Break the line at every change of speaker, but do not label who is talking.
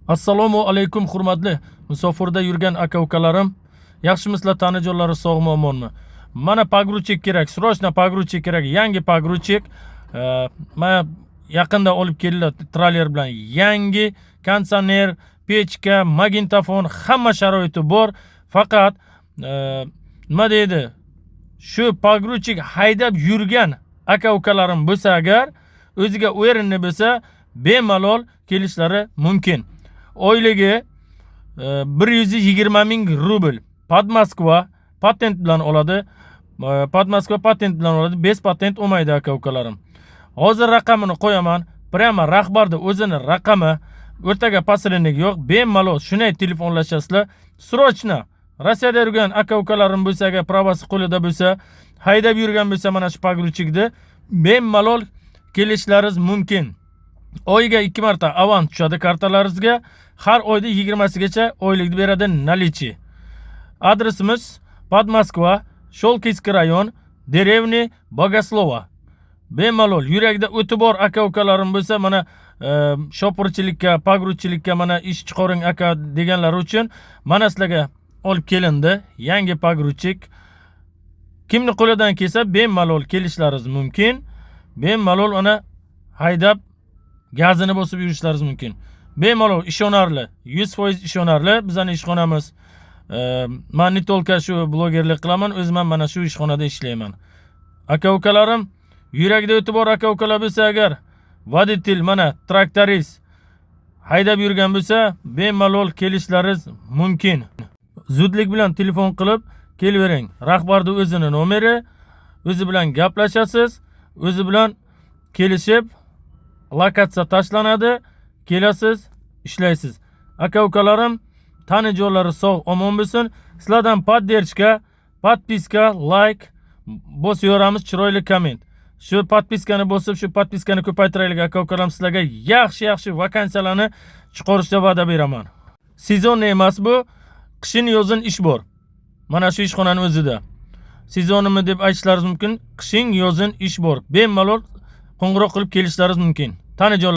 Assalomu alaykum hurmatli musofirda yurgan aka-ukalarim. Yaxshimisizlar, tanajonlari sog'mi, omonmi? Mana pogruchik kerak, srochna pogruchik kerak, yangi pogruchik. Mana yaqinda olib keldilar trailer bilan. Yangi konditsioner, pechka, magnitofon, hamma sharoiti bor. Faqat nima deydi? Shu pogruchik haydab yurgan aka-ukalarim bo'lsa agar, o'ziga o'rinli bo'lsa, bemalol kelishlari mumkin. Oyligi 120 ming rubl. Pod Moskva patent bilan oladi. Pod Moskva patent bilan oladi. Bez patent olmaydi aka-ukalarim. Hozir raqamini qo'yaman. Prямо rahbarda o'zini raqami, o'rtaga посредник yo'q. Bemalol shunday telefonlashasizlar. Srochna Rossiyada yurgan aka-ukalarim bo'lsa, agar pravasi qo'lida bo'lsa, haydab yurgan bo'lsa, mana shu pogruchikni bemalol kelishlaringiz mumkin. Oyiga 2 marta avans tushadi kartalaringizga. Har oyda 20sigacha oylikni beradi nalichi. Adresimiz Pod Moskva, Sholkiyskiy rayon, Derevni Bogoslova. Bemalol yurakda o'ti bor aka-ukalarim bo'lsa, mana shopirchilikka, pogruchchilikka mana ish chiqaring aka deganlar uchun mana sizlarga olib kelindi yangi pogruchik. Kimni qo'lidan kelsa bemalol kelishlaringiz mumkin. Bemalol ona haydab gazini bosib yurishlaringiz mumkin. Bemalol ishonarli, 100% ishonarli. Bizning ishxonamiz men ne tolka shu blogerlik qilaman, o'zim ham mana shu ishxonada ishlayman. Aka-ukalarim, yurakda o'ti bor aka-ukalar bo'lsa agar, voditel mana traktorist haydab yurgan bo'lsa, bemalol kelishlaringiz mumkin. Zudlik bilan telefon qilib kelavering. Rahbarning o'zining nomeri, o'zi bilan gaplashasiz, o'zi bilan kelishib lokatsiya tashlanadi, kelasiz, ishlaysiz. Aka-ukalarim, tanajonlari sog' omon bo'lsin. Sizlardan podderchka, podpiska, like bosib yoramiz, chiroyli komment. Shu podpiskani bosib, shu podpiskani ko'paytiraylik aka-ukalarim, sizlarga yaxshi vakansiyalarni chiqarishga va'da beraman. Sezon emas bu, qishin yozin ish bor. Mana shu ishxonaning o'zida. Sezonimi deb aytishlaringiz mumkin. Qishin yozin ish bor. Bemalol qo'ng'iroq qilib kelishlaringiz mumkin. Tanajon